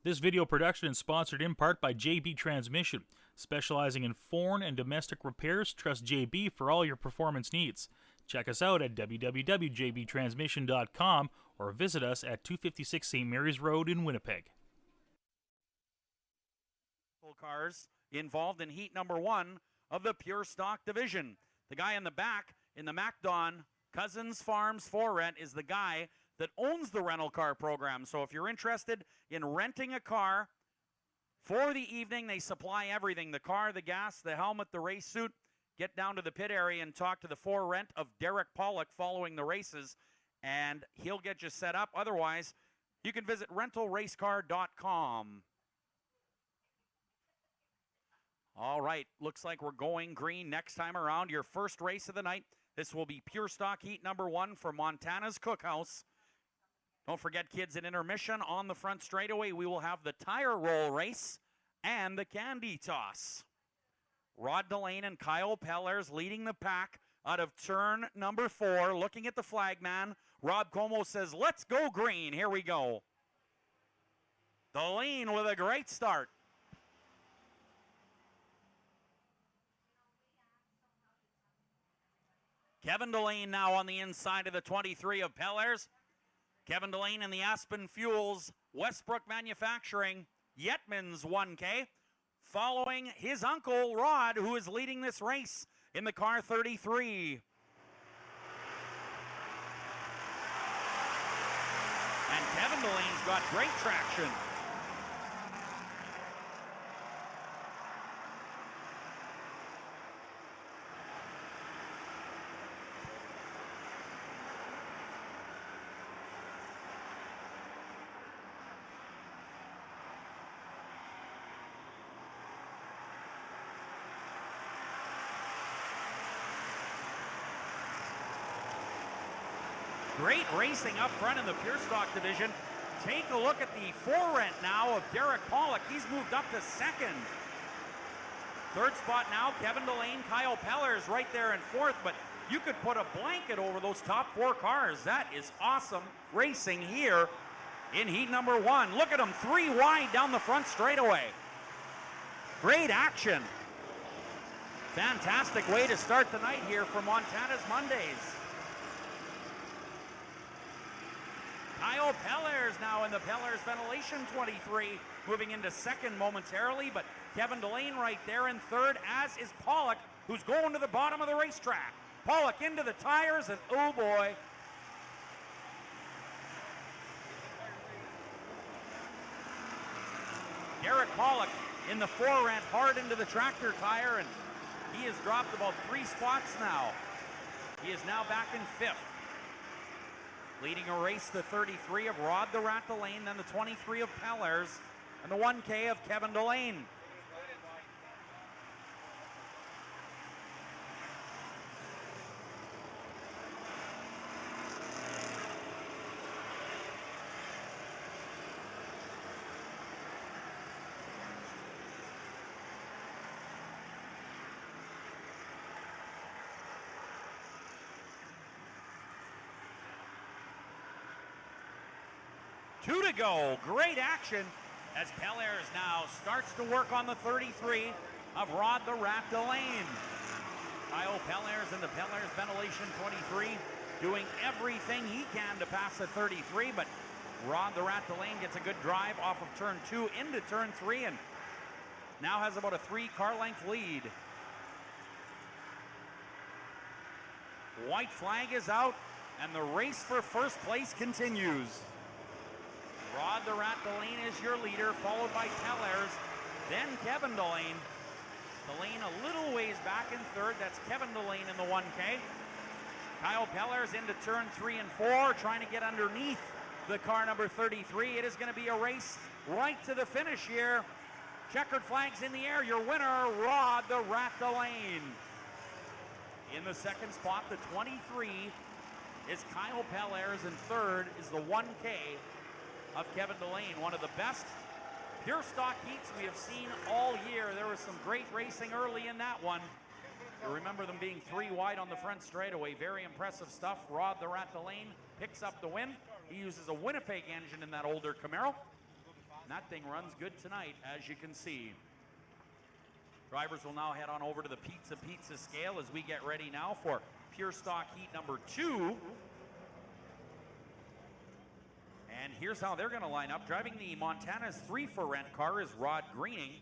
This video production is sponsored in part by JB Transmission. Specializing in foreign and domestic repairs, trust JB for all your performance needs. Check us out at www.jbtransmission.com or visit us at 256 St. Mary's Road in Winnipeg. Cars involved in heat number 1 of the Pure Stock Division. The guy in the back in the MacDon Cousins Farms for Rent is the guy that owns the rental car program. So if you're interested in renting a car for the evening, they supply everything: the car, the gas, the helmet, the race suit. Get down to the pit area and talk to the for rent of Derek Pollock following the races, and he'll get you set up. Otherwise, you can visit rentalracecar.com. All right, looks like we're going green next time around. Your first race of the night. This will be Pure Stock Heat number 1 for Montana's Cookhouse. Don't forget, kids, at intermission on the front straightaway, we will have the tire roll race and the candy toss. Rod Delane and Kyle Pellers leading the pack out of turn number 4, looking at the flagman. Rob Como says, let's go green. Here we go. Delane with a great start. Kevin Delane now on the inside of the 23 of Pellers. Kevin Delane in the Aspen Fuels, Westbrook Manufacturing, Yetman's 1K, following his uncle Rod, who is leading this race in the car 33. And Kevin Delane's got great traction. Great racing up front in the Pure Stock Division. Take a look at the for-rent now of Derek Pollock. He's moved up to second. Third spot now, Kevin Delane, Kyle Pellers right there in fourth, but you could put a blanket over those top 4 cars. That is awesome racing here in heat number 1. Look at them, 3 wide down the front straightaway. Great action. Fantastic way to start the night here for Montana's Mondays. Kyle Pellers now in the Pellers Ventilation 23, moving into second momentarily, but Kevin Delane right there in third, as is Pollock, who's going to the bottom of the racetrack. Pollock into the tires, and oh boy. Derek Pollock in the for-rent hard into the tractor tire, and he has dropped about 3 spots now. He is now back in 5th. Leading a race, the 33 of Rod the Rat Delane, then the 23 of Pellers, and the 1K of Kevin Delane. Two to go. Great action as Pellers now starts to work on the 33 of Rod the Rat Delane. Kyle Pellers in the Pellers Ventilation 23 doing everything he can to pass the 33, but Rod the Rat Delane gets a good drive off of turn 2 into turn 3 and now has about a 3-car length lead. White flag is out and the race for first place continues. Rod the Rat Delane is your leader, followed by Pellers, then Kevin Delane. Delane a little ways back in third. That's Kevin Delane in the 1K. Kyle Pellers into turn 3 and 4, trying to get underneath the car number 33. It is going to be a race right to the finish here. Checkered flags in the air. Your winner, Rod the Rat Delane. In the second spot, the 23 is Kyle Pellers, and third is the 1K of Kevin Delane. One of the best Pure Stock heats we have seen all year. There was some great racing early in that one. You remember them being 3 wide on the front straightaway. Very impressive stuff. Rod the Rat Delane picks up the win. He uses a Winnipeg engine in that older Camaro. That thing runs good tonight, as you can see. Drivers will now head on over to the Pizza scale as we get ready now for Pure Stock Heat number 2. And here's how they're going to line up. Driving the Montana's 3 for Rent car is Rod Greening.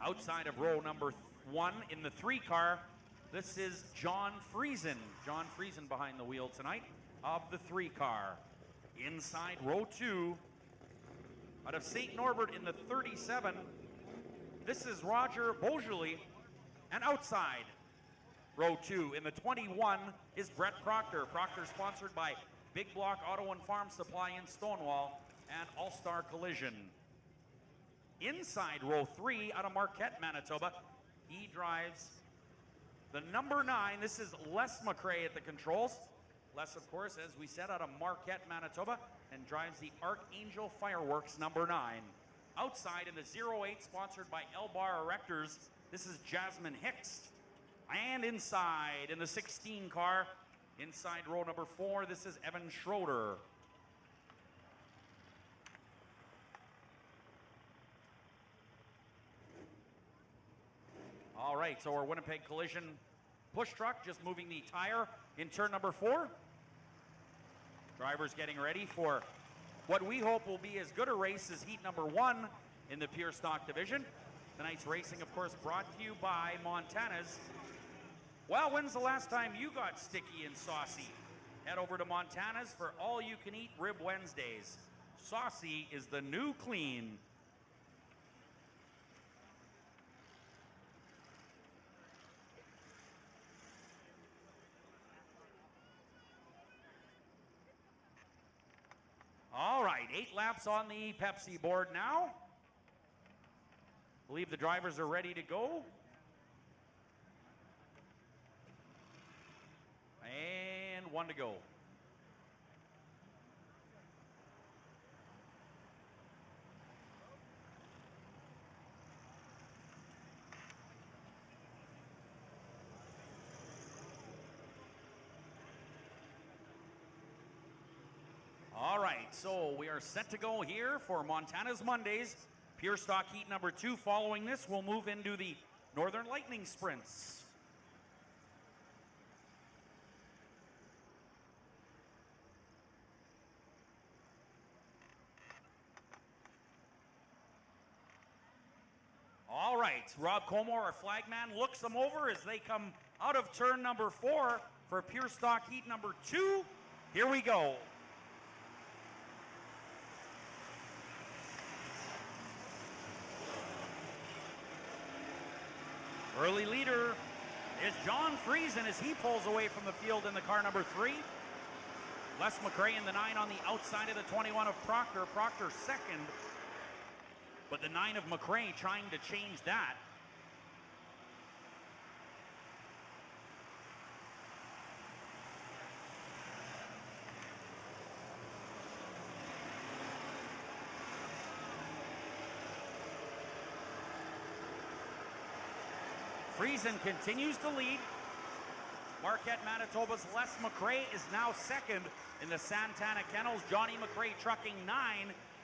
Outside of row number 1 in the 3 car, this is John Friesen. John Friesen behind the wheel tonight of the 3 car. Inside row 2, out of St. Norbert in the 37, this is Roger Beaujolais. And outside row 2 in the 21 is Brett Proctor. Proctor sponsored by Big Block Auto and Farm Supply in Stonewall and All-Star Collision. Inside row 3 out of Marquette, Manitoba, he drives the number 9. This is Les McRae at the controls. Les, of course, as we said, out of Marquette, Manitoba, and drives the Archangel Fireworks number 9. Outside in the 08, sponsored by Elbar Erectors, this is Jasmine Hicks. And inside in the 16 car, inside row number 4, this is Evan Schroeder. All right, so our Winnipeg Collision push truck just moving the tire in turn number 4. Drivers getting ready for what we hope will be as good a race as heat number 1 in the Pure Stock division. Tonight's racing, of course, brought to you by Montana's. Well, when's the last time you got sticky and saucy? Head over to Montana's for all-you-can-eat Rib Wednesdays. Saucy is the new clean. All right, 8 laps on the Pepsi board now. I believe the drivers are ready to go. And 1 to go. All right, so we are set to go here for Montana's Mondays. Pure Stock Heat number 2. Following this, we'll move into the Northern Lightning Sprints. All right, Rob Comore, our flagman, looks them over as they come out of turn number 4 for Pure Stock Heat number 2. Here we go. Early leader is John Friesen as he pulls away from the field in the car number 3. Les McRae in the 9 on the outside of the 21 of Proctor. Proctor second, but the 9 of McRae trying to change that. Friesen continues to lead. Marquette, Manitoba's Les McRae is now second in the Santana Kennels. Johnny McRae trucking 9,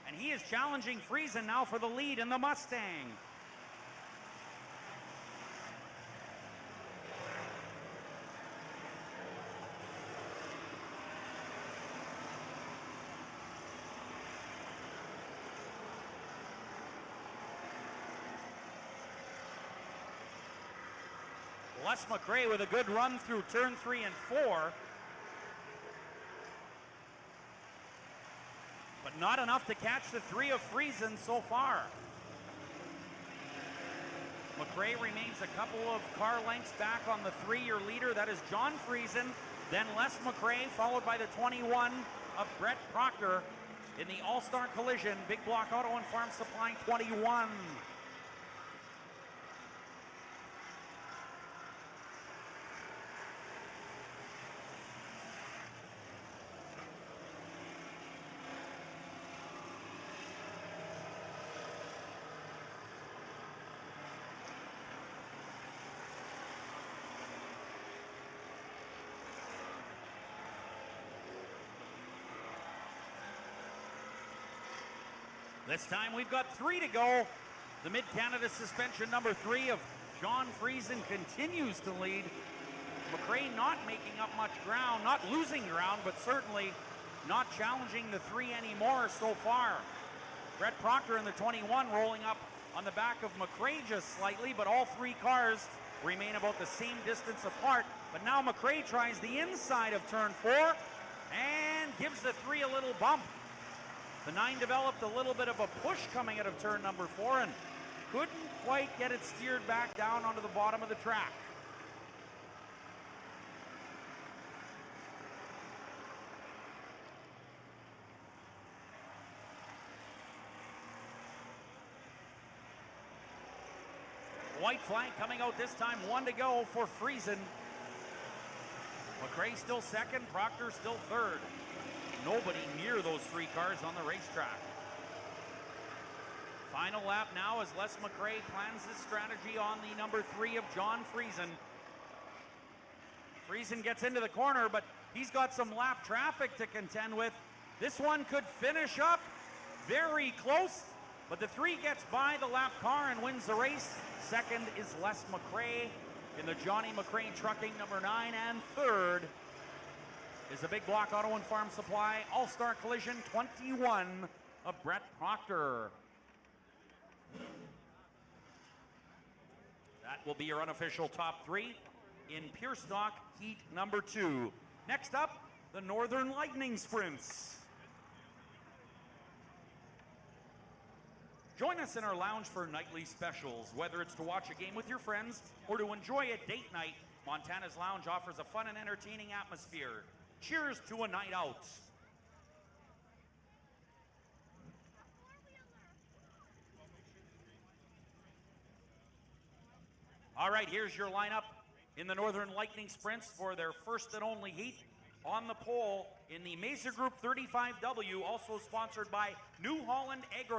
and he is challenging Friesen now for the lead in the Mustang. Les McRae with a good run through turn 3 and 4. But not enough to catch the 3 of Friesen so far. McRae remains a couple of car lengths back on the 3-year leader. That is John Friesen. Then Les McRae, followed by the 21 of Brett Proctor in the All-Star Collision. Big Block Auto and Farm Supply 21. This time we've got 3 to go. The Mid-Canada suspension number 3 of John Friesen continues to lead. McRae not making up much ground, not losing ground, but certainly not challenging the 3 anymore so far. Brett Proctor in the 21 rolling up on the back of McRae just slightly, but all 3 cars remain about the same distance apart. But now McRae tries the inside of turn 4 and gives the 3 a little bump. The 9 developed a little bit of a push coming out of turn number 4 and couldn't quite get it steered back down onto the bottom of the track. White flag coming out this time, 1 to go for Friesen. McRae still second, Proctor still third. Nobody near those 3 cars on the racetrack. Final lap now as Les McRae plans his strategy on the number 3 of John Friesen. Friesen gets into the corner, but he's got some lap traffic to contend with. This one could finish up very close, but the 3 gets by the lap car and wins the race. Second is Les McRae in the Johnny McRae Trucking number 9, and third is the Big Block Auto and Farm Supply All-Star Collision 21 of Brett Proctor. That will be your unofficial top 3 in Pure Stock Heat number 2. Next up, the Northern Lightning Sprints. Join us in our lounge for nightly specials. Whether it's to watch a game with your friends or to enjoy a date night, Montana's Lounge offers a fun and entertaining atmosphere. Cheers to a night out. All right, here's your lineup in the Northern Lightning Sprints for their first and only heat. On the pole in the Mesa Group 35W, also sponsored by New Holland Agriculture.